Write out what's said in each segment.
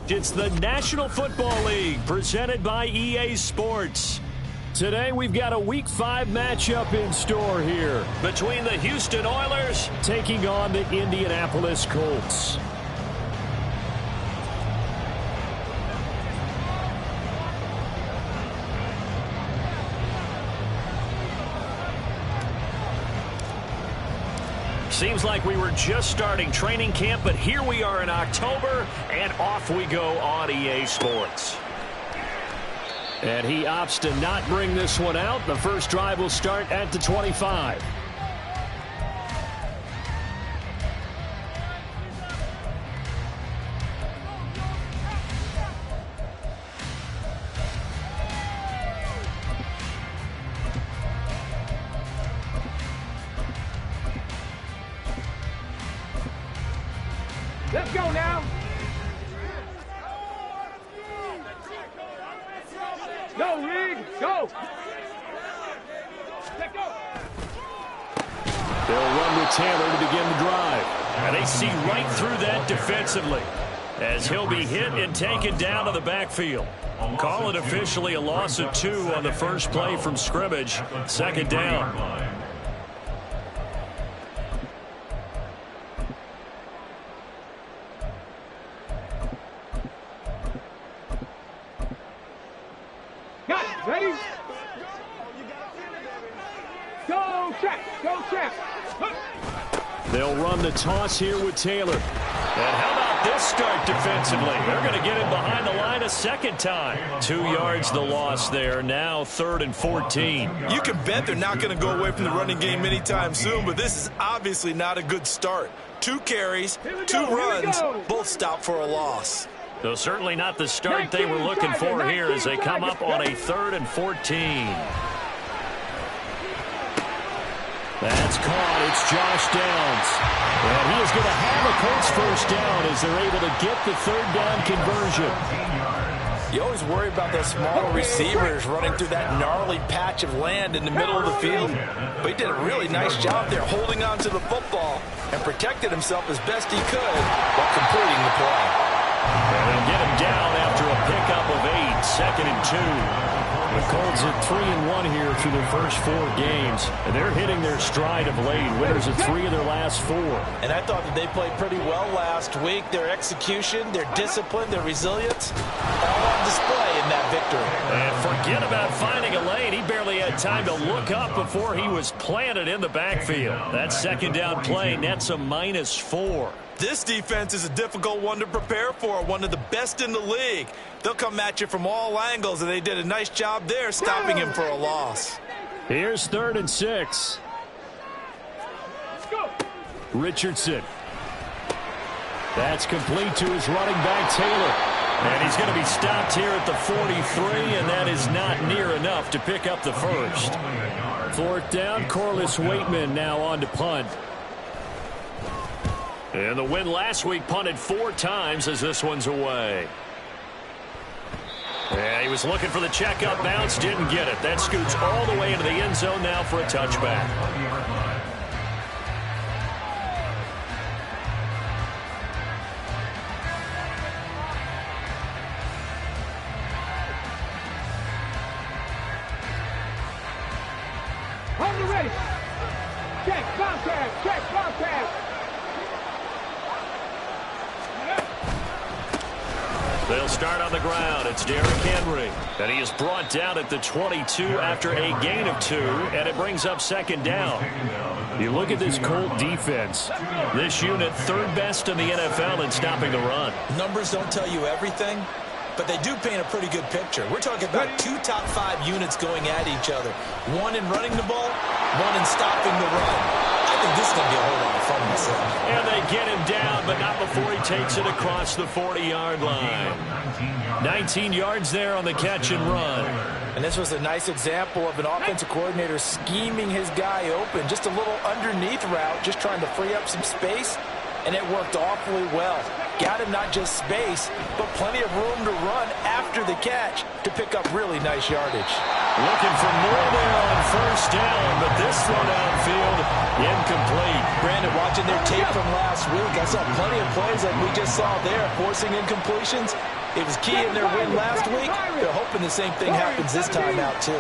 It's the National Football League presented by EA Sports. Today we've got a Week 5 matchup in store here between the Houston Oilers taking on the Indianapolis Colts. Seems like we were just starting training camp, but here we are in October, and off we go on EA Sports. And he opts to not bring this one out. The first drive will start at the 25. Let's go now. Go, Reed. Go. Let's go. They'll run with Taylor to begin the drive. And they see right through that defensively as he'll be hit and taken down to the backfield. Call it officially a loss of 2 on the first play from scrimmage. Second down. Ready? Go, Trap. Go, Trap. They'll run the toss here with Taylor. And how about this start defensively? They're going to get him behind the line a second time. 2 yards the loss there. Now 3rd and 14. You can bet they're not going to go away from the running game anytime soon, but this is obviously not a good start. 2 carries, 2 runs, both stop for a loss. So certainly not the start they were looking for here as they come up on a 3rd and 14. That's caught. It's Josh Downs. And he is going to have a Colts first down as they're able to get the 3rd down conversion. You always worry about those smaller receivers running through that gnarly patch of land in the middle of the field. But he did a really nice job there holding on to the football and protected himself as best he could while completing the play. And they'll get him down after a pickup of 8, 2nd and 2. The Colts at 3-1 here through their first 4 games. And they're hitting their stride of late. Winners of 3 of their last 4. And I thought that they played pretty well last week. Their execution, their discipline, their resilience, all on display in that victory. And forget about finding a lane. He barely had time to look up before he was planted in the backfield. That second down play nets a -4. This defense is a difficult one to prepare for, one of the best in the league. They'll come at you from all angles, and they did a nice job there stopping him for a loss. Here's 3rd and 6. Richardson. That's complete to his running back, Taylor. And he's going to be stopped here at the 43, and that is not near enough to pick up the first. 4th down, Corliss Waitman now on to punt. And the win last week punted 4 times as this one's away. Yeah, he was looking for the checkup bounce, didn't get it. That scoots all the way into the end zone now for a touchback. On the ready. Check, contact, check, contact. They'll start on the ground. It's Derrick Henry. And he is brought down at the 22 after a gain of 2, and it brings up 2nd down. You look at this Colt defense. This unit 3rd best in the NFL in stopping the run. Numbers don't tell you everything, but they do paint a pretty good picture. We're talking about 2 top 5 units going at each other. 1 in running the ball, 1 in stopping the run. I think this is going to be a whole lot of fun myself. And they get him down, but not before he takes it across the 40-yard line. 19 yards there on the catch and run. And this was a nice example of an offensive coordinator scheming his guy open. Just a little underneath route, just trying to free up some space, and it worked awfully well. Got him not just space, but plenty of room to run after after the catch to pick up really nice yardage. Looking for more there on first down, but this throw downfield incomplete. Brandon, watching their tape from last week, I saw plenty of plays like we just saw there, forcing incompletions. It was key in their win last week. They're hoping the same thing happens this time out, too.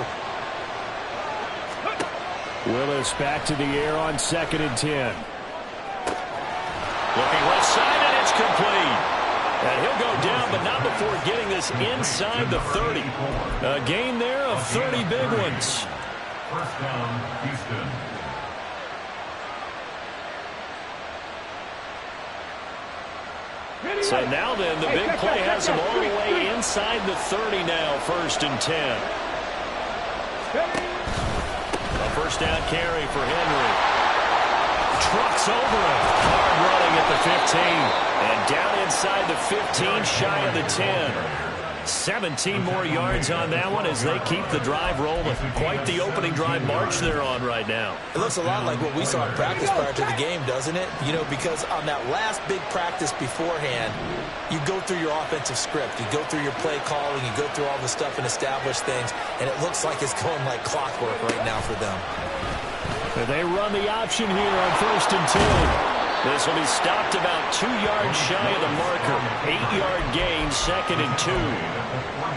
Willis back to the air on 2nd and 10. Looking left side, and it's complete. And he'll go down, but not before getting this inside the 30. A gain there of 30 big ones. First down, Houston. So now then, the big play has him all the way inside the 30 now, 1st and 10. A first down carry for Henry. Trucks over him. Hard running at the 15. And down inside the 15, shy of the 10. 17 more yards on that one as they keep the drive rolling. Quite the opening drive march they're on right now. It looks a lot like what we saw in practice prior to the game, doesn't it? You know, because on that last big practice beforehand, you go through your offensive script. You go through your play calling. You go through all the stuff and establish things. And it looks like it's going like clockwork right now for them. They run the option here on 1st and 2. This will be stopped about 2 yards shy of the marker. 8-yard gain, 2nd and 2.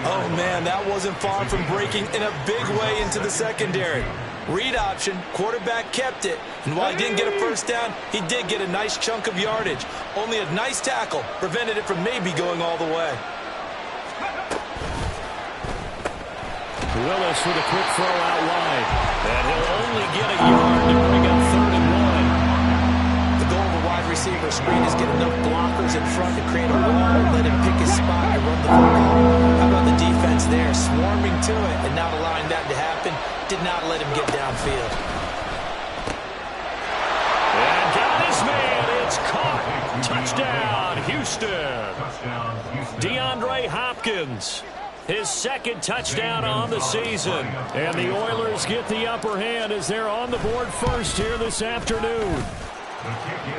Oh, man, that wasn't far from breaking in a big way into the secondary. Read option, quarterback kept it. And while he didn't get a first down, he did get a nice chunk of yardage. Only a nice tackle prevented it from maybe going all the way. Willis with a quick throw out wide. And he'll only get a yard to bring up 3rd and 1. The goal of a wide receiver screen is get enough blockers in front to create a wall and let him pick his spot to run the football. How about the defense there, swarming to it and not allowing that to happen? Did not let him get downfield. And got his man. It's caught. Touchdown, Houston. DeAndre Hopkins. His 2nd touchdown on the season. And the Oilers get the upper hand as they're on the board first here this afternoon.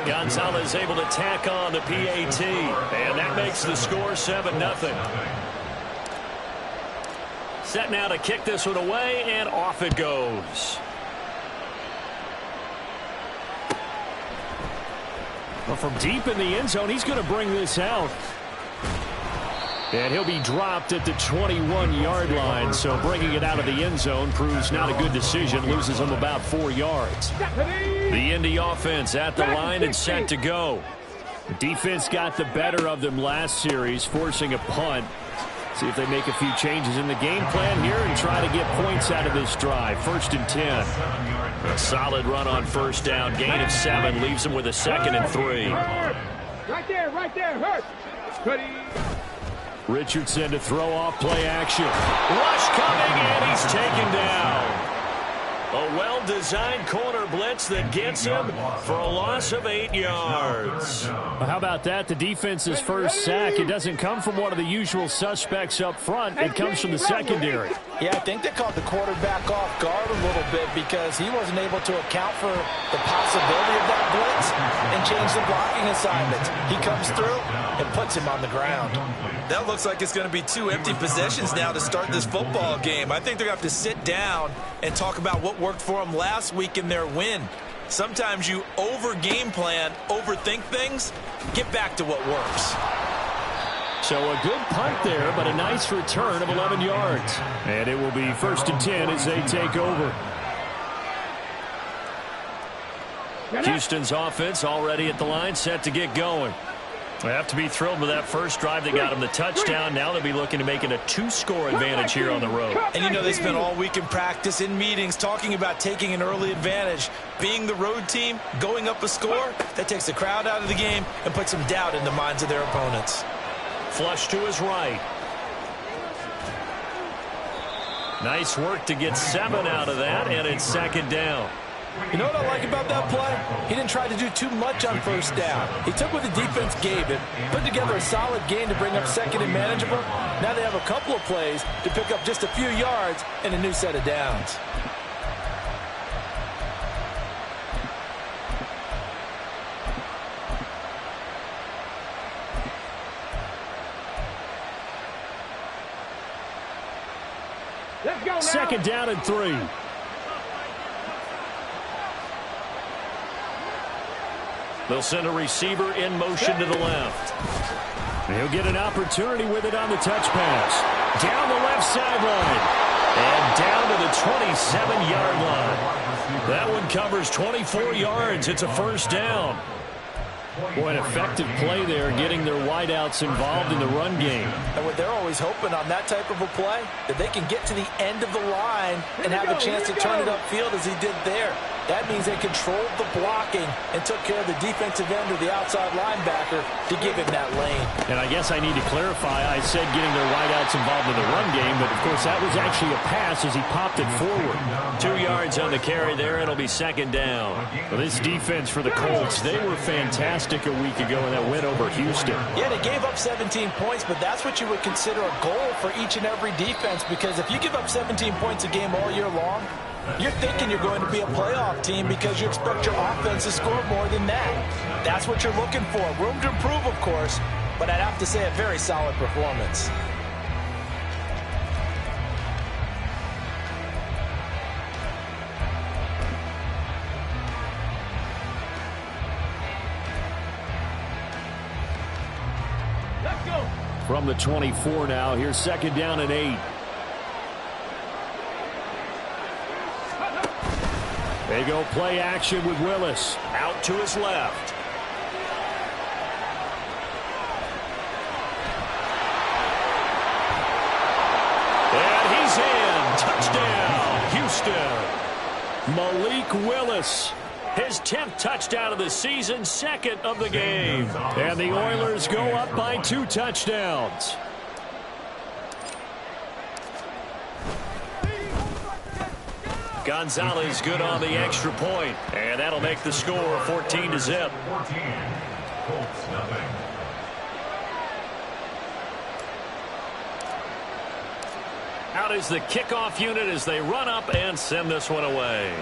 Gonzalez able to tack on the PAT. And that makes the score 7-0. Set now to kick this one away, and off it goes. Well, from deep in the end zone, he's going to bring this out. And he'll be dropped at the 21-yard line, so bringing it out of the end zone proves not a good decision. Loses him about 4 yards. The Indy offense at the line and set to go. The defense got the better of them last series, forcing a punt. See if they make a few changes in the game plan here and try to get points out of this drive. 1st and 10. A solid run on first down. Gain of 7 leaves them with a 2nd and 3. Right there, hurt. Richardson to throw off play action. Rush coming, and he's taken down. A well-designed corner blitz that gets him for a loss of 8 yards. Well, how about that? The defense's first sack. It doesn't come from one of the usual suspects up front. It comes from the secondary. Yeah, I think they caught the quarterback off guard a little bit because he wasn't able to account for the possibility of that blitz and change the blocking assignments. He comes through and puts him on the ground. That looks like it's going to be 2 empty possessions now to start this football game. I think they're going to have to sit down and talk about what worked for them last week in their win. Sometimes you over-game plan, overthink things, get back to what works. So a good punt there, but a nice return of 11 yards. And it will be 1st and 10 as they take over. Houston's offense already at the line, set to get going. They have to be thrilled with that first drive. They got him the touchdown. Now they'll be looking to make it a 2-score advantage here on the road. And you know, they spent all week in practice, in meetings, talking about taking an early advantage. Being the road team, going up a score, that takes the crowd out of the game and puts some doubt in the minds of their opponents. Flush to his right. Nice work to get 7 out of that, and it's 2nd down. You know what I like about that play? He didn't try to do too much on first down. He took what the defense gave him, put together a solid gain to bring up 2nd and manageable. Now they have a couple of plays to pick up just a few yards and a new set of downs. Let's go now. Second down and 3. They'll send a receiver in motion to the left. He'll get an opportunity with it on the touch pass. Down the left sideline. And down to the 27-yard line. That one covers 24 yards. It's a first down. Boy, an effective play there, getting their wideouts involved in the run game. And what they're always hoping on that type of a play, that they can get to the end of the line and have a chance to turn it upfield as he did there. That means they controlled the blocking and took care of the defensive end or the outside linebacker to give him that lane. And I guess I need to clarify, I said getting their wideouts involved in the run game, but of course that was actually a pass as he popped it forward. 2 yards on the carry there. It'll be second down. Well, this defense for the Colts, they were fantastic a week ago in that win over Houston. Yeah, they gave up 17 points, but that's what you would consider a goal for each and every defense, because if you give up 17 points a game all year long, you're thinking you're going to be a playoff team because you expect your offense to score more than that. That's what you're looking for. Room to improve, of course, but I'd have to say a very solid performance. Let's go. From the 24 now, here's second down and 8. They go play action with Willis. Out to his left. And he's in. Touchdown, Houston. Malik Willis. His 10th touchdown of the season, second of the game. And the Oilers go up by 2 touchdowns. Gonzalez good on the extra point, and that'll make the score 14-0. Out is the kickoff unit as they run up and send this one away.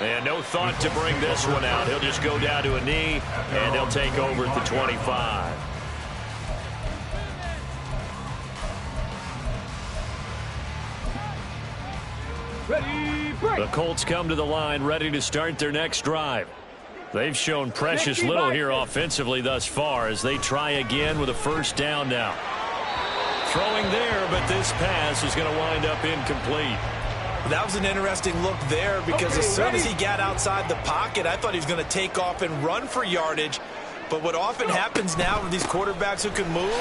And no thought to bring this one out. He'll just go down to a knee, and they'll take over at the 25. Ready, break. The Colts come to the line ready to start their next drive. They've shown precious little here offensively thus far as they try again with a first down now. Throwing there, but this pass is going to wind up incomplete. That was an interesting look there because as soon as he got outside the pocket, I thought he was going to take off and run for yardage. But what often happens now with these quarterbacks who can move,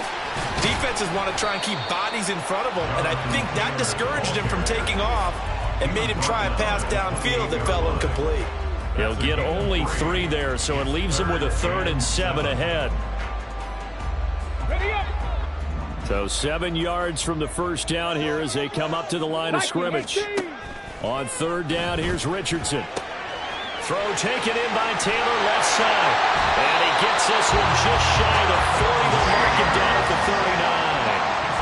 defenses want to try and keep bodies in front of them, and I think that discouraged him from taking off and made him try a pass downfield that fell incomplete. He'll get only 3 there, so it leaves him with a 3rd and 7 ahead. Ready up. So 7 yards from the first down here as they come up to the line of scrimmage. On 3rd down, here's Richardson. Throw taken in by Taylor, left side. And he gets this one just shy of the 40. They'll mark it down at the 39.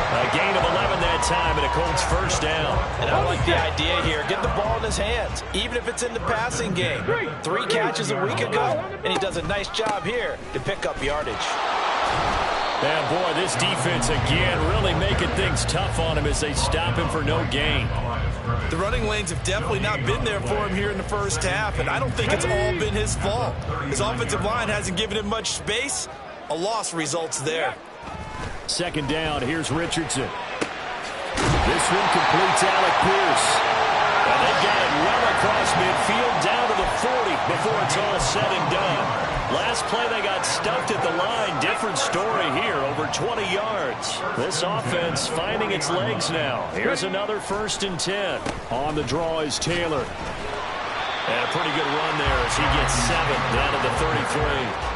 A gain of 11 that time and a Colts first down. And I like the idea here. Get the ball in his hands, even if it's in the passing game. 3 catches a week ago, and he does a nice job here to pick up yardage. And boy, this defense again really making things tough on him as they stop him for no gain. The running lanes have definitely not been there for him here in the first half, and I don't think it's all been his fault. His offensive line hasn't given him much space. A loss results there. Second down, here's Richardson. This one completes Alec Pierce. And they got it well across midfield down to the 40 before it's all said and done. Last play they got stuffed at the line. Different story here, over 20 yards. This offense finding its legs now. Here's another 1st and 10. On the draw is Taylor. And a pretty good run there as he gets 7 down to the 33.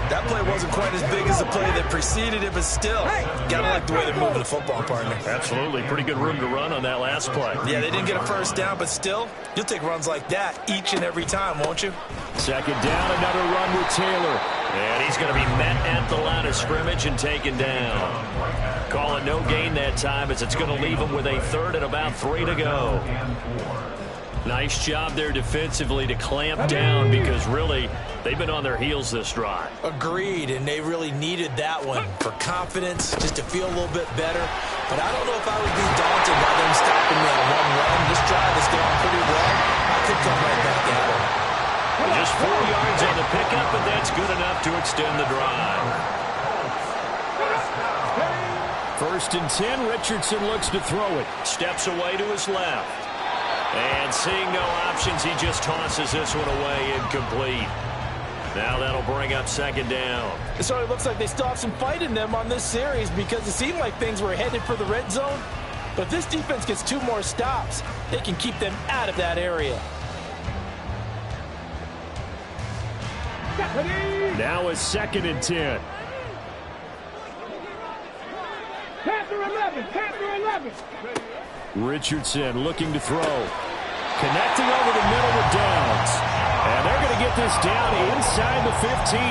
That play wasn't quite as big as the play that preceded it, but still, gotta like the way they're moving the football, partner. Absolutely. Pretty good room to run on that last play. Yeah, they didn't get a first down, but still, you'll take runs like that each and every time, won't you? Second down, another run with Taylor. And he's going to be met at the line of scrimmage and taken down. Call it no gain that time as it's going to leave him with a 3rd and about 3 to go. Nice job there defensively to clamp down because really they've been on their heels this drive. Agreed, and they really needed that one for confidence, just to feel a little bit better. But I don't know if I would be daunted by them stopping me on one run. This drive is going pretty well. I could come right back at it. Just 4 yards on the pickup, but that's good enough to extend the drive. 1st and 10, Richardson looks to throw it. Steps away to his left. And seeing no options, he just tosses this one away, incomplete. Now that'll bring up 2nd down. It sort of looks like they still have some fight in them on this series because it seemed like things were headed for the red zone. But if this defense gets 2 more stops, they can keep them out of that area. Now it's 2nd and 10. Panther 11, Panther 11. Richardson looking to throw. Connecting over the middle with Downs. And they're going to get this down inside the 15.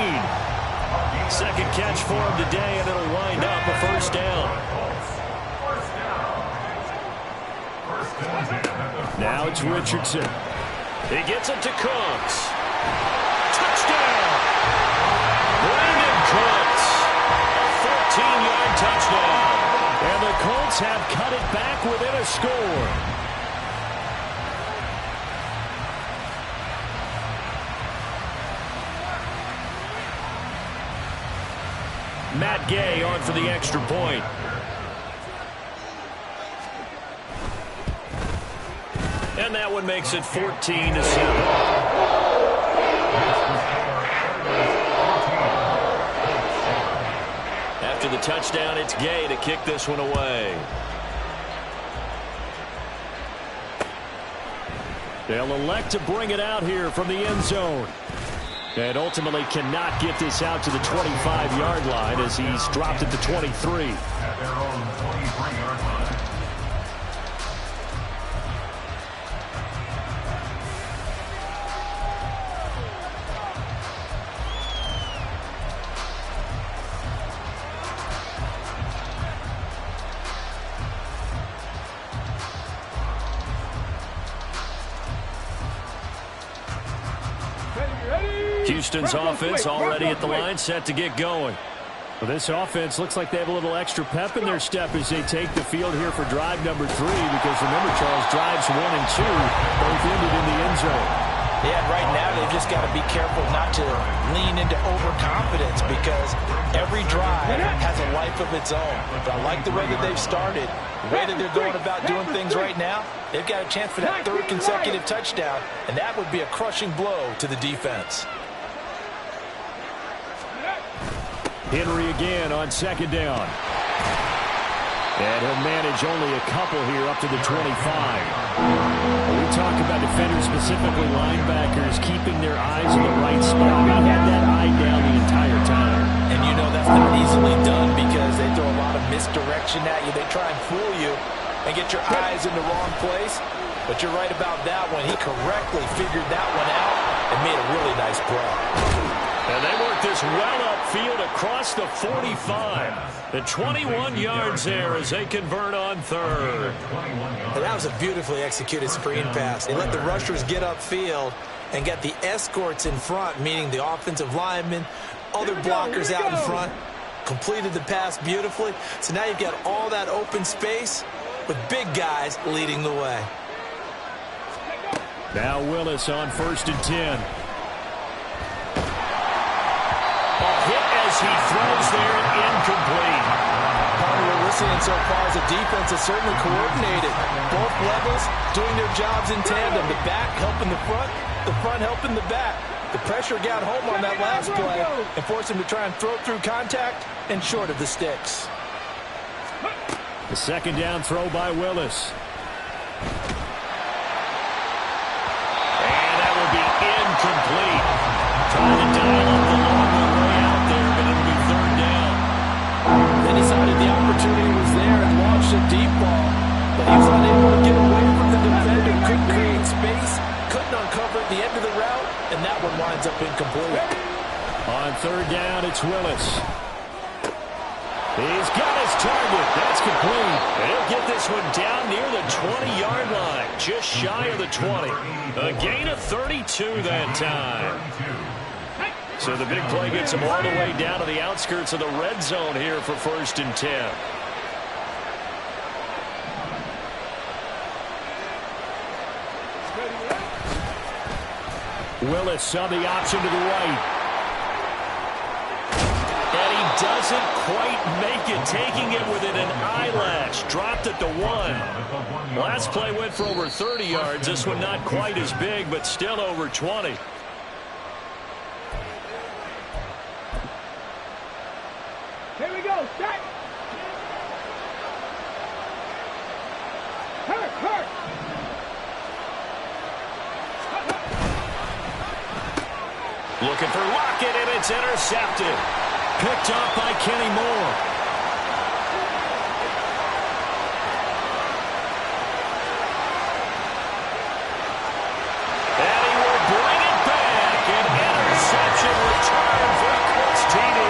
2nd catch for him today, and it'll wind up a 1st down. Now it's Richardson. He gets it to Cooks. Touchdown! Brandon Cooks. A 14-yard touchdown. And the Colts have cut it back within a score. Matt Gay on for the extra point. And that one makes it 14-7. After the touchdown, it's Gay to kick this one away. They'll elect to bring it out here from the end zone. And ultimately cannot get this out to the 25-yard line as he's dropped at the 23. At their own 23-yard line. Houston's offense already at the line, set to get going. Well, this offense looks like they have a little extra pep in their step as they take the field here for drive number 3, because remember, Charles, drives 1 and 2 both ended in the end zone. Yeah, right now they've just got to be careful not to lean into overconfidence because every drive has a life of its own. But I like the way that they've started, the way that they're going about doing things right now. They've got a chance for that 3rd consecutive touchdown, and that would be a crushing blow to the defense. Henry again on 2nd down. And he'll manage only a couple here up to the 25. We talk about defenders, specifically linebackers, keeping their eyes in the right spot. He had that eye down the entire time. And you know that's not easily done because they throw a lot of misdirection at you. They try and fool you and get your eyes in the wrong place. But you're right about that one. He correctly figured that one out and made a really nice play. And they work this well upfield across the 45. The 21 yards there as they convert on 3rd. And that was a beautifully executed screen pass. They let the rushers get upfield and get the escorts in front, meaning the offensive linemen, other blockers out in front, completed the pass beautifully. So now you've got all that open space with big guys leading the way. Now Willis on 1st and 10. He throws there and incomplete. Part of what we're seeing so far as a defense is certainly coordinated. Both levels doing their jobs in tandem. The back helping the front helping the back. The pressure got home on that last play and forced him to try and throw through contact and short of the sticks. The 2nd down throw by Willis. And that will be incomplete. Trying to dial up the long way out there, but it'll be 3rd down. They decided the opportunity was there and launched a deep ball, but he was unable to get away from the defender, couldn't create space, couldn't uncover at the end of the route, and that one winds up incomplete. On 3rd down, it's Willis. He's got his target. That's complete. And he'll get this one down near the 20-yard line, just shy of the 20. A gain of 32 that time. So the big play gets him all the way down to the outskirts of the red zone here for 1st and 10. Willis on the option to the right. And he doesn't quite make it, taking it within an eyelash. Dropped at the 1. Last play went for over 30 yards. This one not quite as big, but still over 20. Here we go, set. Hurt. Looking for Lockett, and it's intercepted. Picked off by Kenny Moore. And he will bring it back. An interception return for Colts TD.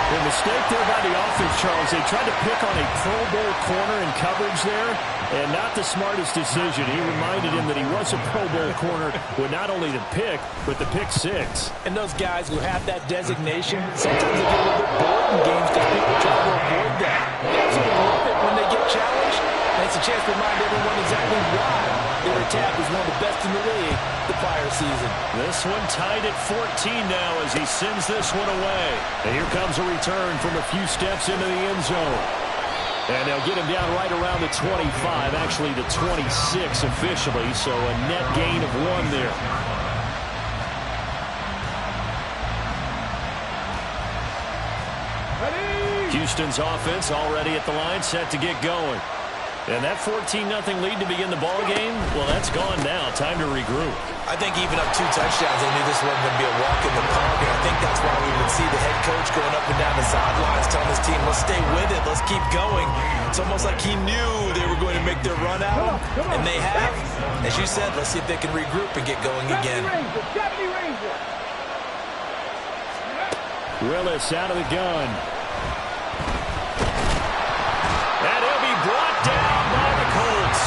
The mistake there by the offense, Charles. They tried to pick on a Pro Bowl corner in coverage there, and not the smartest decision. He reminded him that he was a Pro Bowl corner with not only the pick, but the pick 6. And those guys who have that designation, sometimes they get a little bit bored in games because people try to avoid that. They absolutely love it when they get challenged, and it's a chance to remind everyone exactly why they were tapped as one of the best in the league the prior season. This one tied at 14 now as he sends this one away. And here comes a return from a few steps into the end zone. And they'll get him down right around the 25, actually the 26 officially, so a net gain of 1 there. Houston's offense already at the line, set to get going. And that 14-0 lead to begin the ball game, well, that's gone now. Time to regroup. I think even up 2 touchdowns, they knew this wasn't going to be a walk in the park, and I think that's why we would see the head coach going up and down the sidelines telling his team, let's stay with it, let's keep going. It's almost like he knew they were going to make their run out, and they have. As you said, let's see if they can regroup and get going again. Willis out of the gun. And he'll be brought down by the Colts.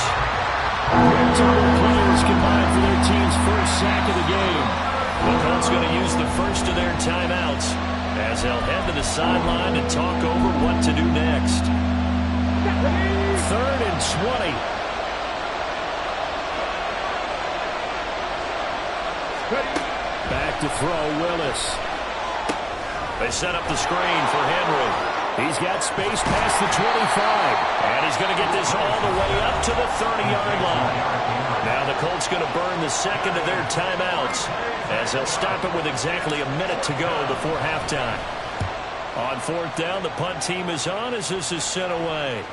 Total players combined for their team's first sack of the game. The Colts going to use the first of their timeouts as they'll head to the sideline and talk over what to do next. 3rd and 20. Back to throw, Willis. They set up the screen for Henry. He's got space past the 25. And he's going to get this all the way up to the 30-yard line. Now the Colts going to burn the second of their timeouts as they'll stop it with exactly a minute to go before halftime. On 4th down, the punt team is on as this is sent away.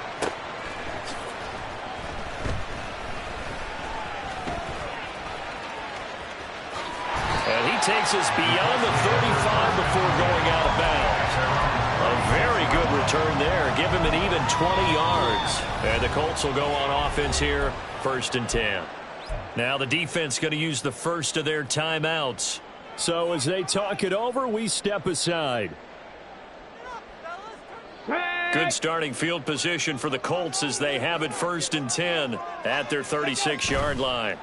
And he takes us beyond the 35 before going out of bounds. A very good return there. Give him an even 20 yards. And the Colts will go on offense here, 1st and 10. Now the defense going to use the first of their timeouts. So as they talk it over, we step aside. Good starting field position for the Colts as they have it 1st and 10 at their 36-yard line.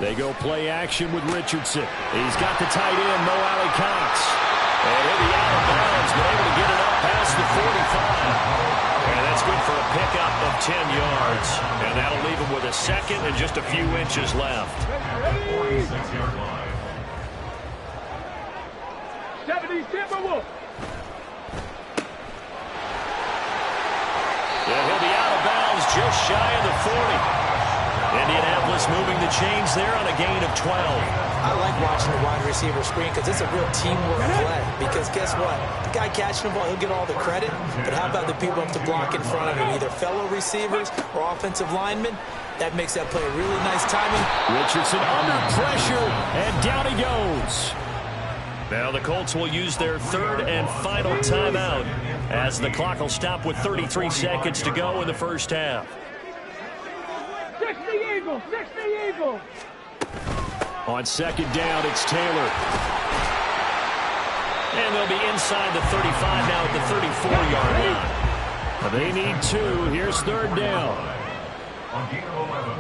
They go play action with Richardson. He's got the tight end, Mo Alley Cox. And he'll be out of bounds, but able to get it up past the 45. And that's good for a pickup of 10 yards. And that'll leave him with a second and just a few inches left. 46-yard line. 70 Timberwolves. And he'll be out of bounds just shy of the 40. Indianapolis moving the chains there on a gain of 12. I like watching the wide receiver screen because it's a real teamwork play. Because guess what? The guy catching the ball, he'll get all the credit. But how about the people up to block in front of him, either fellow receivers or offensive linemen? That makes that play really nice timing. Richardson under pressure, and down he goes. Now the Colts will use their 3rd and final timeout as the clock will stop with 33 seconds to go in the first half. 60 Eagles. On 2nd down, it's Taylor. And they'll be inside the 35 now at the 34-yard line. They need 2. Here's third down. On gain of 11,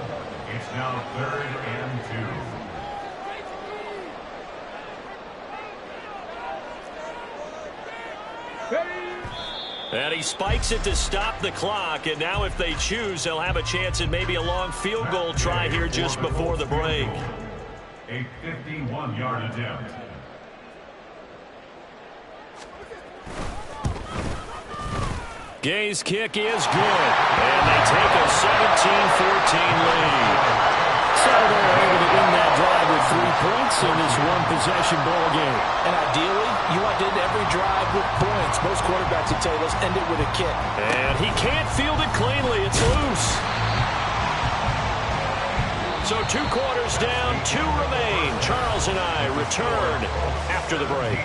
it's now 3rd and 2. And he spikes it to stop the clock. And now if they choose, they'll have a chance at maybe a long field goal try here just before the break. A 51-yard attempt. Gay's kick is good. And they take a 17-14 lead. So they're able to win that drive with 3 points in this one-possession ball game. And ideally, you want to end every drive with points. Most quarterbacks would tell you, let's end it with a kick. And he can't field it cleanly. It's loose. So 2 quarters down, 2 remain. Charles and I return after the break.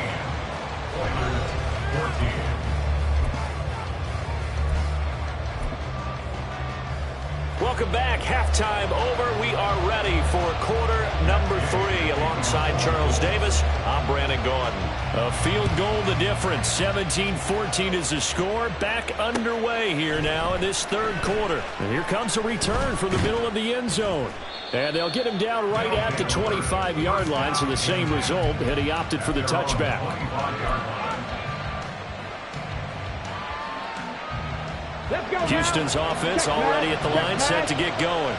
14. Welcome back. Halftime over. We are ready for quarter number 3. Alongside Charles Davis, I'm Brandon Gordon. A field goal the difference. 17-14 is the score. Back underway here now in this third quarter. And here comes a return from the middle of the end zone. And they'll get him down right at the 25-yard line, so the same result, and he opted for the touchback. Houston's offense already at the line, set to get going.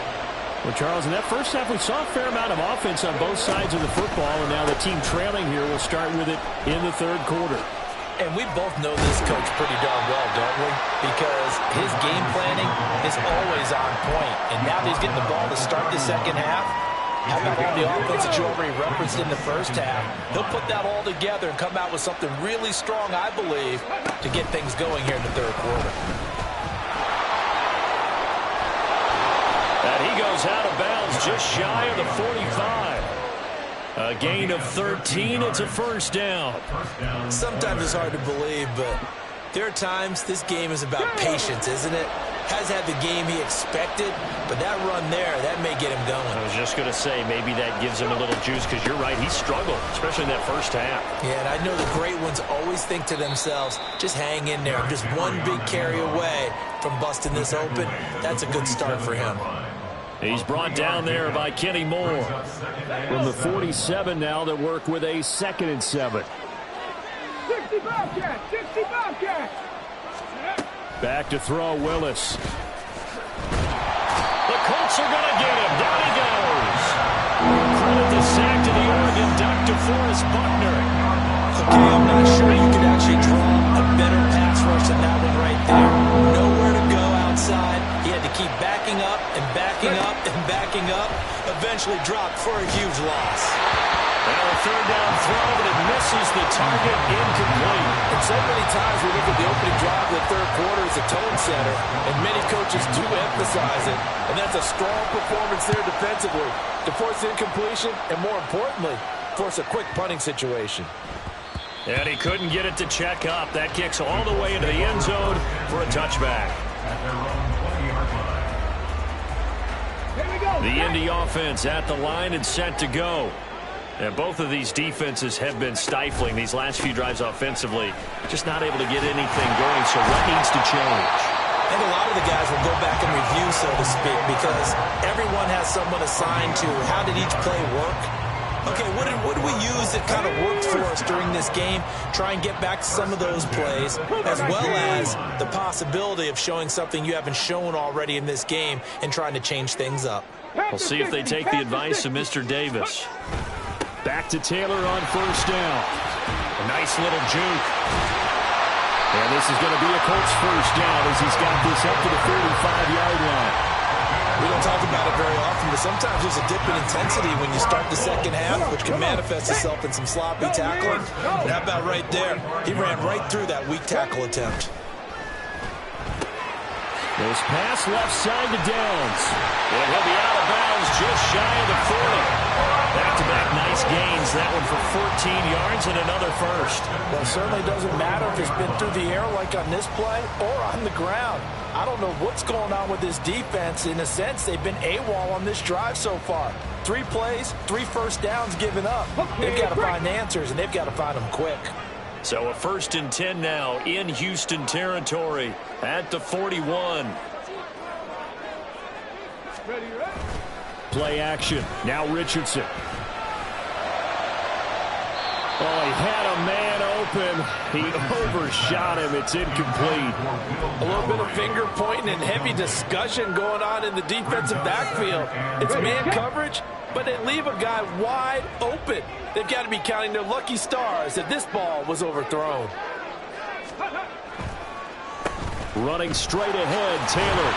Well, Charles, in that first half, we saw a fair amount of offense on both sides of the football, and now the team trailing here will start with it in the third quarter. And we both know this coach pretty darn well, don't we? Because his game planning is always on point. And now that he's getting the ball to start the second half, how about all the offense that you already referenced in the first half? He'll put that all together and come out with something really strong, I believe, to get things going here in the third quarter. And he goes out of bounds just shy of the 45. A gain of 13. It's a first down. Sometimes it's hard to believe, but there are times this game is about patience, isn't it? Has had the game he expected, but that run there, that may get him going. I was just going to say, maybe that gives him a little juice, because you're right, he struggled, especially in that first half. Yeah, and I know the great ones always think to themselves, just hang in there. I'm just one big carry away from busting this open. That's a good start for him. He's brought down there by Kenny Moore. From the 47 now, that work with a 2nd and 7. 60 Bobcat! 60 Bobcat! Back to throw, Willis. The Colts are going to get him. Down he goes. Credit the sack to the Oregon Duck, DeForest Buckner. Okay, I'm not sure you could actually draw a better pass rush than that one right there. Nowhere to go outside. He had to keep backing up and backing up and backing up. Eventually dropped for a huge loss. And a third down throw, but it misses the target, incomplete. And so many times we look at the opening drive of the third quarter as a tone setter, and many coaches do emphasize it. And that's a strong performance there defensively to force incompletion and, more importantly, force a quick punting situation. And he couldn't get it to check up. That kicks all the way into the end zone for a touchback. At their own 20-yard line. Here we go. The Indy offense at the line and set to go. And both of these defenses have been stifling these last few drives offensively. Just not able to get anything going, so what needs to change? I think a lot of the guys will go back and review, so to speak, because everyone has someone assigned to how did each play work. Okay, what did we use that kind of worked for us during this game? Try and get back to some of those plays, as well as the possibility of showing something you haven't shown already in this game and trying to change things up. We'll see if they take the advice of Mr. Davis. Back to Taylor on first down. A nice little juke. And this is going to be a Colts first down as he's got this up to the 45-yard line. We don't talk about it very often, but sometimes there's a dip in intensity when you start the second half, which can manifest itself in some sloppy tackling. And how about right there? He ran right through that weak tackle attempt. Goes pass left side to Downs. And he'll be out of bounds just shy of the 40. Back-to-back nice gains. That one for 14 yards and another first. Well, it certainly doesn't matter if it's been through the air like on this play or on the ground. I don't know what's going on with this defense. In a sense, they've been AWOL on this drive so far. 3 plays, 3 first downs given up. They've got to find answers, and they've got to find them quick. So a 1st and 10 now in Houston territory at the 41. Play action. Now Richardson. Oh, he had a man open. He overshot him. It's incomplete. A little bit of finger pointing and heavy discussion going on in the defensive backfield. It's man coverage, but they leave a guy wide open. They've got to be counting their lucky stars that this ball was overthrown. Running straight ahead, Taylor.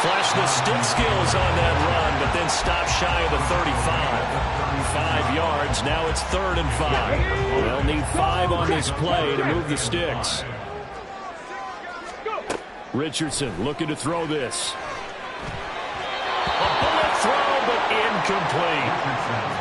Flashed the stick skills on that run, but then stopped shy of the 35. 5 yards. Now it's 3rd and 5. They'll need 5 on this play to move the sticks. Richardson looking to throw this. A bullet throw, but incomplete.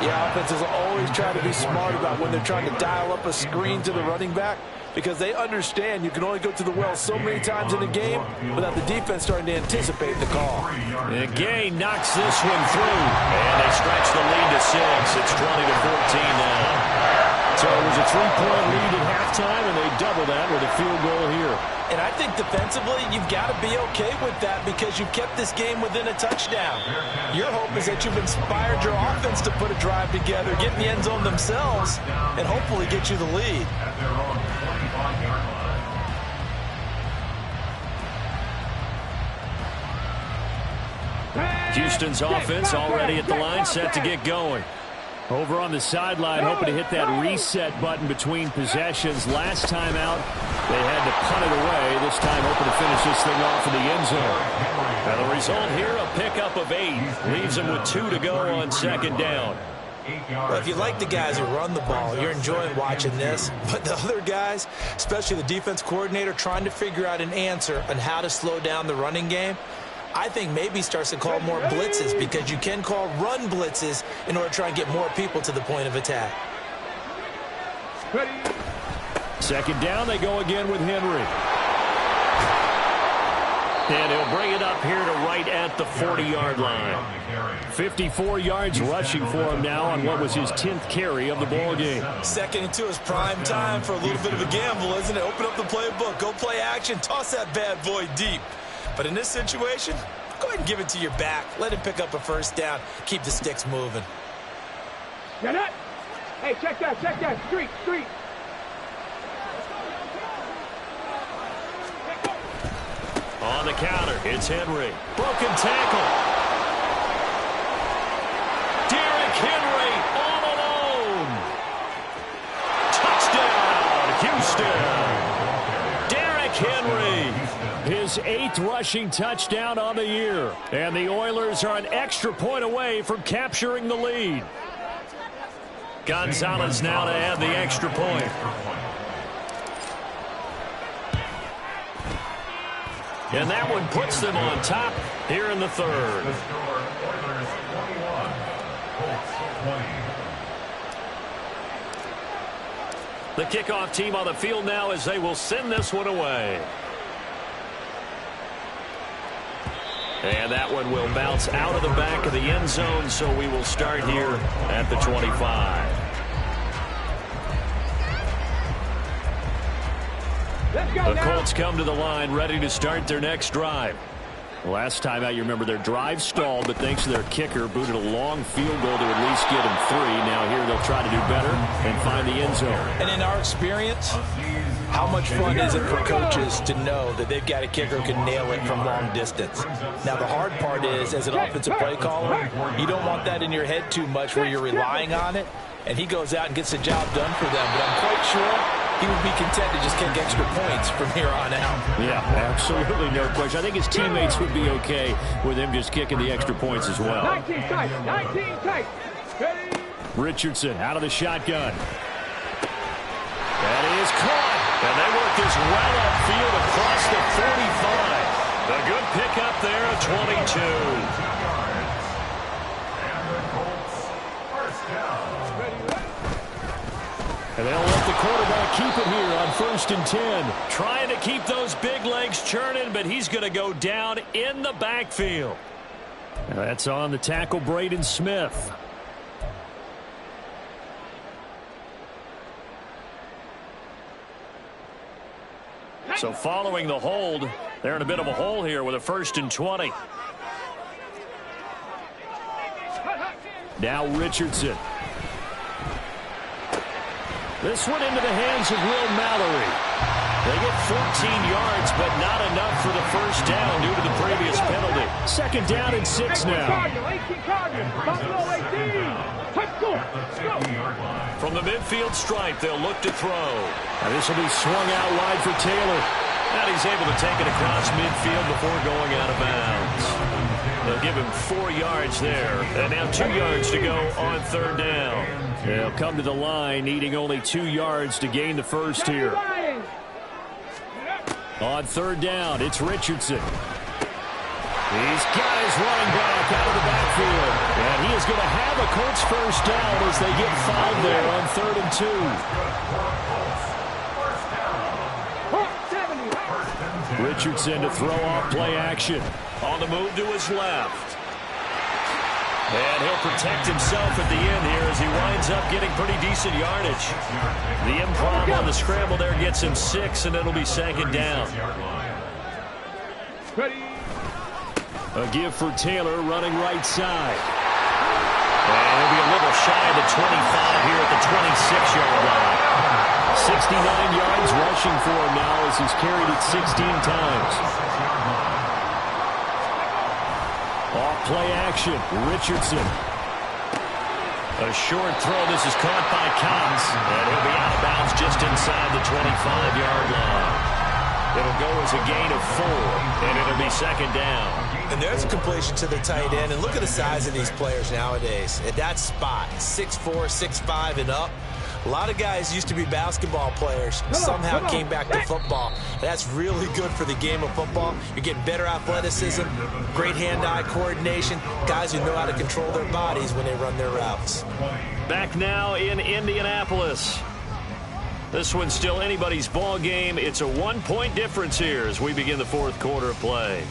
Yeah, offenses always try to be smart about when they're trying to dial up a screen to the running back, because they understand you can only go to the well so many times in a game without the defense starting to anticipate the call. And Gay knocks this one through, and they stretch the lead to 6. It's 20-14 now. So it was a 3-point lead at halftime, and they double that with a field goal here. And I think defensively, you've got to be okay with that because you've kept this game within a touchdown. Your hope is that you've inspired your offense to put a drive together, get in the end zone themselves, and hopefully get you the lead. Houston's offense already at the line, set to get going. Over on the sideline, hoping to hit that reset button between possessions. Last time out, they had to punt it away. This time, hoping to finish this thing off in the end zone. Now the result here, a pickup of 8. Leaves them with 2 to go on 2nd down. Well, if you like the guys who run the ball, you're enjoying watching this. But the other guys, especially the defense coordinator, trying to figure out an answer on how to slow down the running game, I think maybe starts to call more blitzes, because you can call run blitzes in order to try and get more people to the point of attack. 2nd down, they go again with Henry. And he'll bring it up here to right at the 40-yard line. 54 yards rushing for him now on what was his 10th carry of the ball game. 2nd and 2 is prime time for a little bit of a gamble, isn't it? Open up the playbook, go play action, toss that bad boy deep. But in this situation, go ahead and give it to your back. Let him pick up a 1st down. Keep the sticks moving. Get it? Hey, check that, street. On the counter, it's Henry. Broken tackle. Derrick Henry all alone. Touchdown, Houston. Derrick Henry. His 8th rushing touchdown on the year. And the Oilers are an extra point away from capturing the lead. Gonzalez now to add the extra point. And that one puts them on top here in the 3rd. The kickoff team on the field now as they will send this one away. And that one will bounce out of the back of the end zone, so we will start here at the 25. The Colts come to the line ready to start their next drive. Last time out, you remember their drive stalled, but thanks to their kicker, booted a long field goal to at least get him 3. Now here they'll try to do better and find the end zone. And in our experience, how much fun is it for coaches to know that they've got a kicker who can nail it from long distance? Now the hard part is, as an offensive play caller, you don't want that in your head too much where you're relying on it, and he goes out and gets the job done for them. But I'm quite sure he would be content to just kick extra points from here on out. Yeah, absolutely no question. I think his teammates would be okay with him just kicking the extra points as well. 19 tight. Richardson out of the shotgun. That is caught. And they work this well upfield across the 45. A good pickup there at 22. And they'll let the quarterback keep it here on 1st and 10. Trying to keep those big legs churning, but he's going to go down in the backfield. And that's on the tackle, Braden Smith. So following the hold, they're in a bit of a hole here with a 1st and 20. Now Richardson. This one into the hands of Will Mallory. They get 14 yards, but not enough for the 1st down due to the previous penalty. 2nd down and 6 now. From the midfield stripe, they'll look to throw. And this will be swung out wide for Taylor. And he's able to take it across midfield before going out of bounds. They'll give him 4 yards there. And now 2 yards to go on 3rd down. They'll come to the line, needing only 2 yards to gain the 1st here. On 3rd down, it's Richardson. He's got his running back out of the backfield. And he is going to have a Colts 1st down as they get 5 there on 3rd and 2. Richardson to throw off play action. On the move to his left. And he'll protect himself at the end here as he winds up getting pretty decent yardage. The improv on the scramble there gets him 6, and it'll be 2nd down. A give for Taylor running right side. And he'll be a little shy of the 25 here at the 26-yard line. 69 yards rushing for him now as he's carried it 16 times. Off play action, Richardson. A short throw. This is caught by Cox. And he'll be out of bounds just inside the 25-yard line. It'll go as a gain of 4, and it'll be 2nd down. And there's a completion to the tight end. And look at the size of these players nowadays. At that spot, 6'4", 6'5", and up. A lot of guys used to be basketball players, somehow came back to football. That's really good for the game of football. You're getting better athleticism, great hand-eye coordination, guys who know how to control their bodies when they run their routes. Back now in Indianapolis. This one's still anybody's ball game. It's a 1-point difference here as we begin the 4th quarter of play.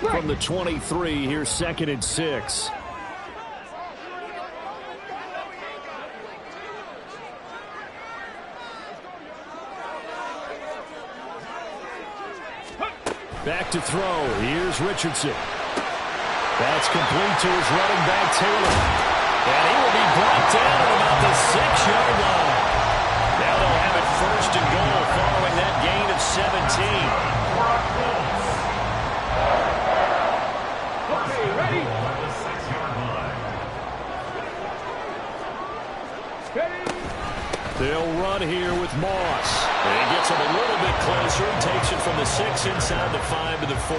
From the 23, here's 2nd and 6. Back to throw. Here's Richardson. That's complete to his running back, Taylor. And he will be brought down at about the 6-yard line. Now they'll have it 1st and goal following that gain of 17. They'll run here with Moss. And he gets him a little bit closer and takes it from the 6 inside the 5 to the 4.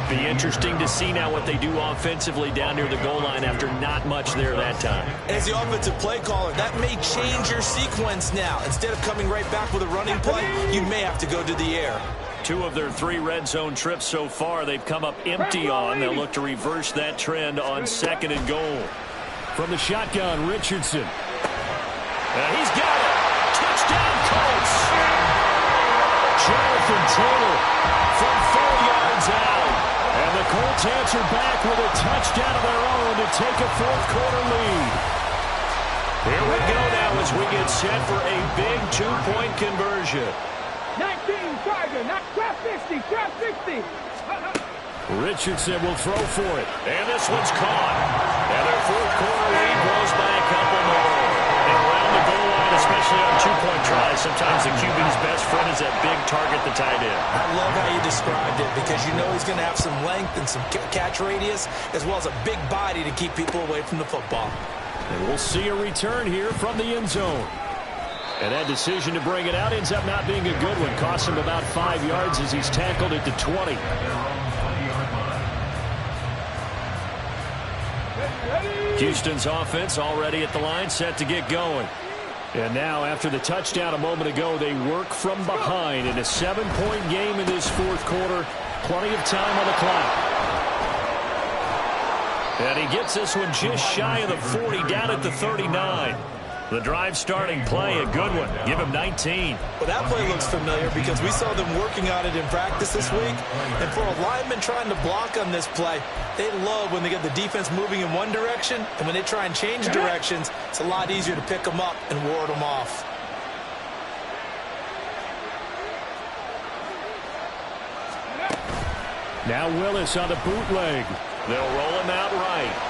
Be interesting to see now what they do offensively down near the goal line after not much there that time. As the offensive play caller, that may change your sequence now. Instead of coming right back with a running play, you may have to go to the air. 2 of their 3 red zone trips so far they've come up empty on. They'll look to reverse that trend on 2nd and goal. From the shotgun, Richardson. He's got it. Touchdown, Colts. Jonathan Taylor from 4 yards out. And the Colts answer back with a touchdown of their own to take a 4th quarter lead. Here we go now as we get set for a big 2-point conversion. 19, Tiger, not 12-50, 12-50. Richardson will throw for it. And this one's caught. And their 4th quarter lead grows by a couple more. And around the goal line, especially on 2-point tries, sometimes the QB's best friend is that big target, the tight end. I love how you described it because you know he's going to have some length and some catch radius as well as a big body to keep people away from the football. And we'll see a return here from the end zone. And that decision to bring it out ends up not being a good one. Costs him about 5 yards as he's tackled at the 20. Houston's offense already at the line, set to get going. And now, after the touchdown a moment ago, they work from behind in a 7-point game in this 4th quarter. Plenty of time on the clock. And he gets this one just shy of the 40, down at the 39. The drive starting play, a good one. Give him 19. Well, that play looks familiar because we saw them working on it in practice this week. And for a lineman trying to block on this play, they love when they get the defense moving in one direction. And when they try and change directions, it's a lot easier to pick them up and ward them off. Now Willis on the bootleg. They'll roll him out right.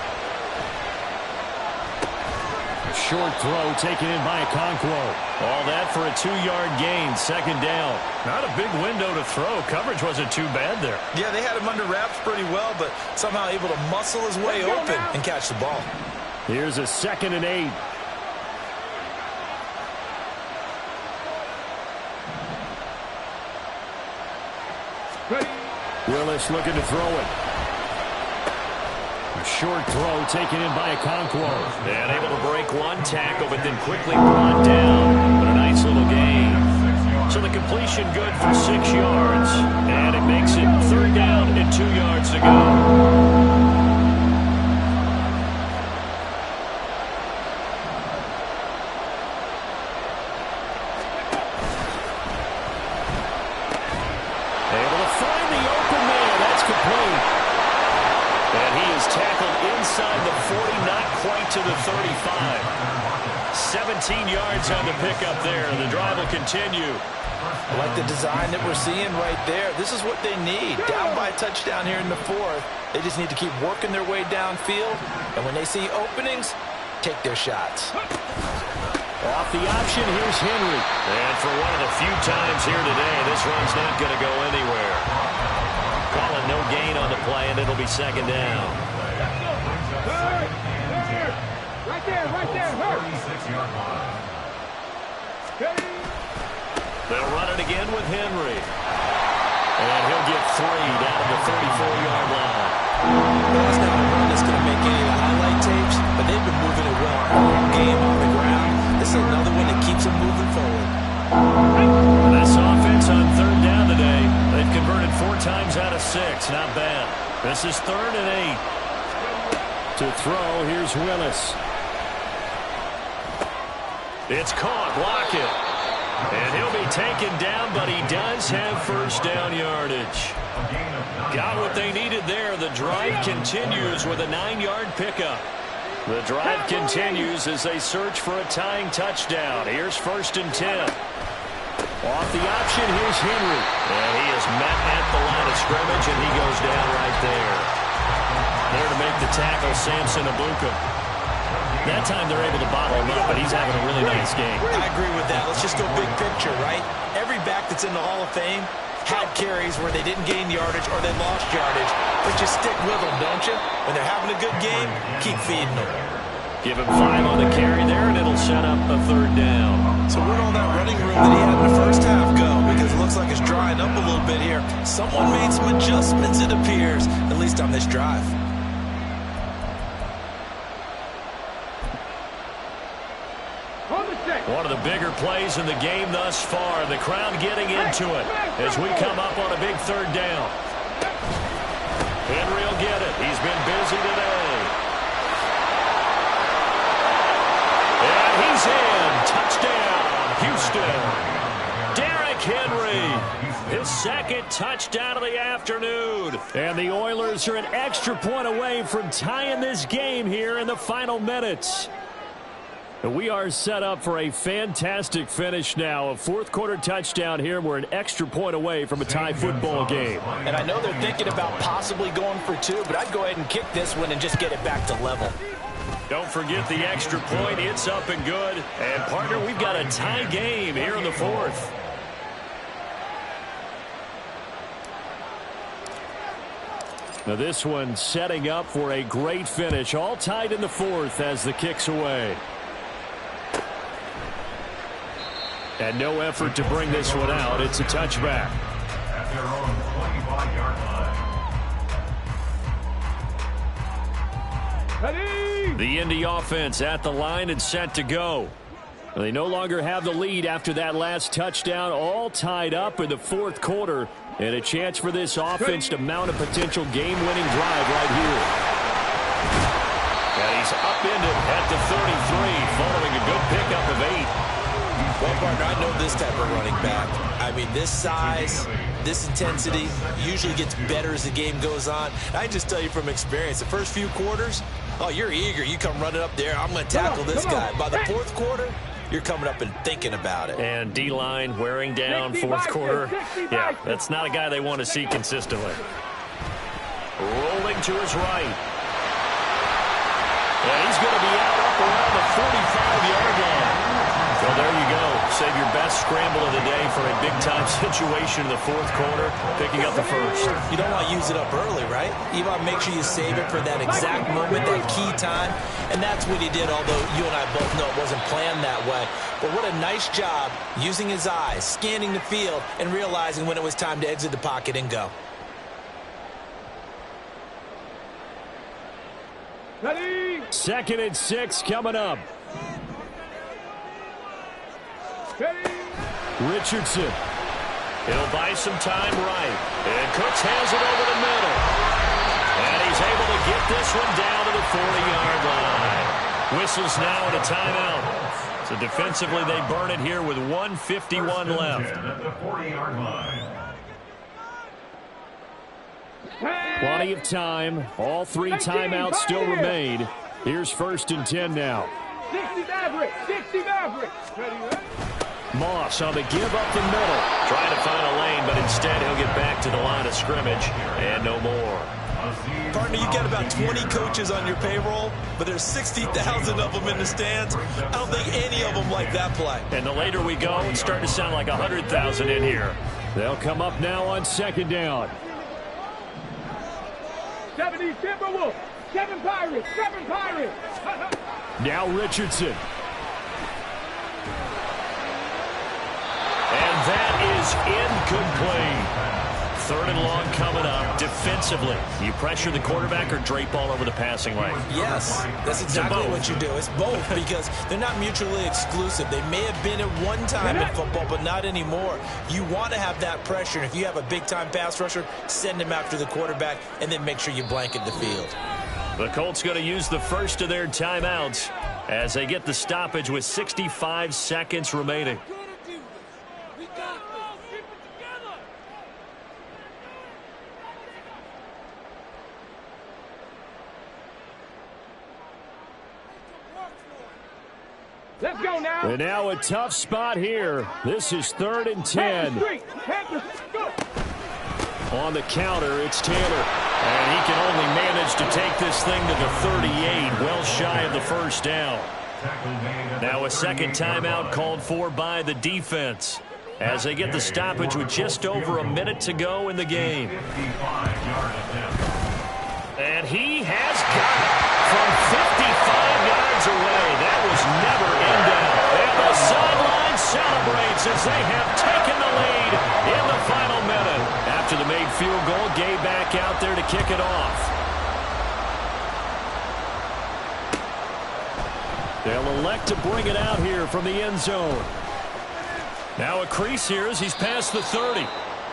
A short throw taken in by Okonkwo. All that for a 2-yard gain, second down. Not a big window to throw. Coverage wasn't too bad there. Yeah, they had him under wraps pretty well, but somehow able to muscle his way open and catch the ball. Here's a 2nd and 8. Willis looking to throw it. A short throw taken in by Okonkwo. And able to break one tackle, but then quickly brought down. But a nice little gain. So the completion good for 6 yards. And it makes it 3rd down and 2 yards to go. Inside the 40, not quite to the 35. 17 yards on the pickup there. The drive will continue. I like the design that we're seeing right there. This is what they need. Down by a touchdown here in the 4th. They just need to keep working their way downfield. And when they see openings, take their shots. Off the option, here's Henry. And for one of the few times here today, this run's not going to go anywhere. Calling no gain on the play, and it'll be 2nd down. Right there, hurt. They'll run it again with Henry. And he'll get 3 down to the 34-yard line. Well, that's not a run that's going to make any of the highlight tapes, but they've been moving it well all game on the ground. This is another one that keeps them moving forward. And this offense on 3rd down today, they've converted 4 times out of 6. Not bad. This is 3rd and 8. To throw, here's Willis. It's caught, Lockett. And he'll be taken down, but he does have 1st down yardage. Got what they needed there. The drive continues with a 9-yard pickup. The drive continues as they search for a tying touchdown. Here's 1st and 10. Off the option, here's Henry. And he is met at the line of scrimmage, and he goes down right there. There to make the tackle, Samson Abuka. That time they're able to bottle him up, but he's having a really nice game. I agree with that. Let's just go big picture, right? Every back that's in the Hall of Fame had carries where they didn't gain yardage or they lost yardage. But you stick with them, don't you? When they're having a good game, keep feeding them. Give him 5 on the carry there, and it'll set up a 3rd down. So where'd all that running room that he had in the first half go? Because it looks like it's drying up a little bit here. Someone made some adjustments, it appears, at least on this drive. One of the bigger plays in the game thus far. The crowd getting into it as we come up on a big 3rd down. Henry will get it. He's been busy today. And he's in. Touchdown, Houston. Derrick Henry, his 2nd touchdown of the afternoon. And the Oilers are an extra point away from tying this game here in the final minutes. We are set up for a fantastic finish now. A 4th quarter touchdown here. We're an extra point away from a tie football game. And I know they're thinking about possibly going for 2, but I'd go ahead and kick this one and just get it back to level. Don't forget the extra point. It's up and good. And, partner, we've got a tie game here in the 4th. Now this one setting up for a great finish. All tied in the 4th as the kick's away. And no effort to bring this one out. It's a touchback. At their own 25-yard line. Ready? The Indy offense at the line and set to go. They no longer have the lead after that last touchdown. All tied up in the 4th quarter. And a chance for this offense to mount a potential game-winning drive right here. And he's is upended at the 33 following a good pickup of 8. Well, partner, I know this type of running back. I mean, this size, this intensity usually gets better as the game goes on. I can just tell you from experience, the first few quarters, oh, you're eager. You come running up there, I'm going to tackle this guy. By the fourth quarter, you're coming up and thinking about it. And D-line wearing down fourth quarter. Yeah, that's not a guy they want to see consistently. Rolling to his right. And he's going to be out up around the 45-yard line. Well, there you go. Save your best scramble of the day for a big-time situation in the fourth quarter, picking up the first. You don't want to use it up early, right? You want to make sure you save it for that exact moment, that key time. And that's what he did, although you and I both know it wasn't planned that way. But what a nice job using his eyes, scanning the field, and realizing when it was time to exit the pocket and go. Ready? 2nd and 6 coming up. Ready? Richardson. He'll buy some time right. And Cooks has it over the middle. And he's able to get this one down to the 40-yard line. Whistles now and a timeout. So defensively they burn it here with 1:51 left. At the 40-yard line. Plenty of time. All 3 timeouts still remain. Here's 1st and 10 now. 60 Maverick. 60 Maverick. Ready? Moss on the give up the middle. Trying to find a lane, but instead he'll get back to the line of scrimmage. And no more. Partner, you got about 20 coaches on your payroll, but there's 60,000 of them in the stands. I don't think any of them like that play. And the later we go, it's starting to sound like 100,000 in here. They'll come up now on 2nd down. 70 Timberwolves. 7 Pirates. 7 Pirates. Now Richardson. And that is incomplete. 3rd and long coming up. Defensively, you pressure the quarterback or drape all over the passing lane? Yes, that's exactly what you do. It's both because they're not mutually exclusive. They may have been at one time in football, but not anymore. You want to have that pressure. And if you have a big-time pass rusher, send him after the quarterback and then make sure you blanket the field. The Colts going to use the first of their timeouts as they get the stoppage with 65 seconds remaining. Let's go now. And now a tough spot here. This is 3rd and 10. On the counter, it's Taylor. And he can only manage to take this thing to the 38, well shy of the first down. Now a second timeout called for by the defense as they get the stoppage with just over a minute to go in the game. And he has got it from 55 yards away. That was never in doubt. And the sideline celebrates as they have taken the lead in the final minute. After the made field goal, Gay back out there to kick it off. They'll elect to bring it out here from the end zone. Now a crease here as he's past the 30.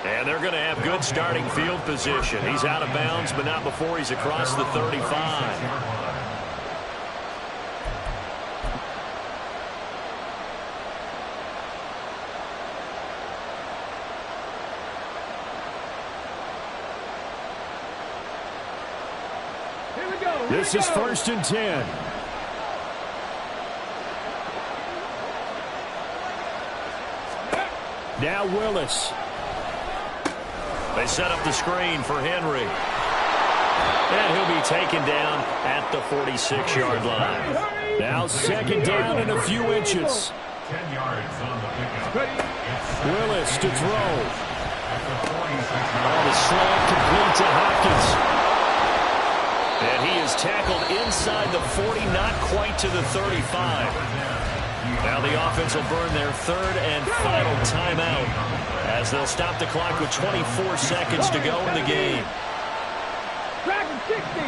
And they're going to have good starting field position. He's out of bounds, but not before he's across the 35. Here we go. This is 1st and 10. Now Willis. They set up the screen for Henry. And he'll be taken down at the 46-yard line. Now 2nd down and a few inches. 10 yards on the pickup. Willis to throw. On the slant complete to Hopkins. And he is tackled inside the 40, not quite to the 35. Now the offense will burn their 3rd and final timeout as they'll stop the clock with 24 seconds to go in the game. Dragon 60.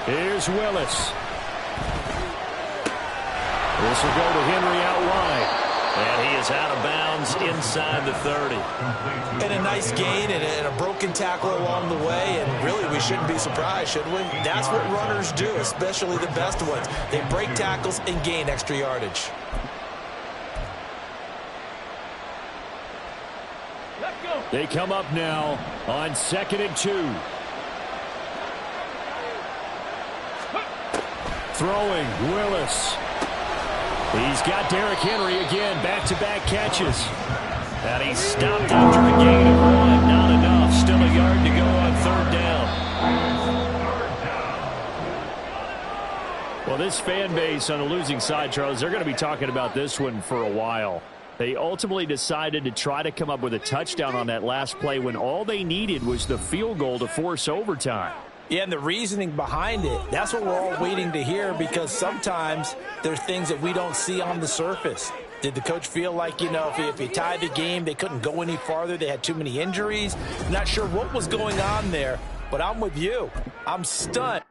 Here's Willis. This will go to Henry out wide. And he is out of bounds inside the 30. And a nice gain and a broken tackle along the way, and really we shouldn't be surprised, should we? That's what runners do, especially the best ones. They break tackles and gain extra yardage. They come up now on 2nd and 2. Throwing, Willis. He's got Derrick Henry again, back-to-back catches. And he's stopped after a gain of 1. Not enough. Still a yard to go on 3rd down. Well, this fan base on the losing side, Charles, they're going to be talking about this one for a while. They ultimately decided to try to come up with a touchdown on that last play when all they needed was the field goal to force overtime. Yeah, and the reasoning behind it, that's what we're all waiting to hear, because sometimes there's things that we don't see on the surface. Did the coach feel like, you know, if he tied the game, they couldn't go any farther, they had too many injuries? Not sure what was going on there, but I'm with you. I'm stunned.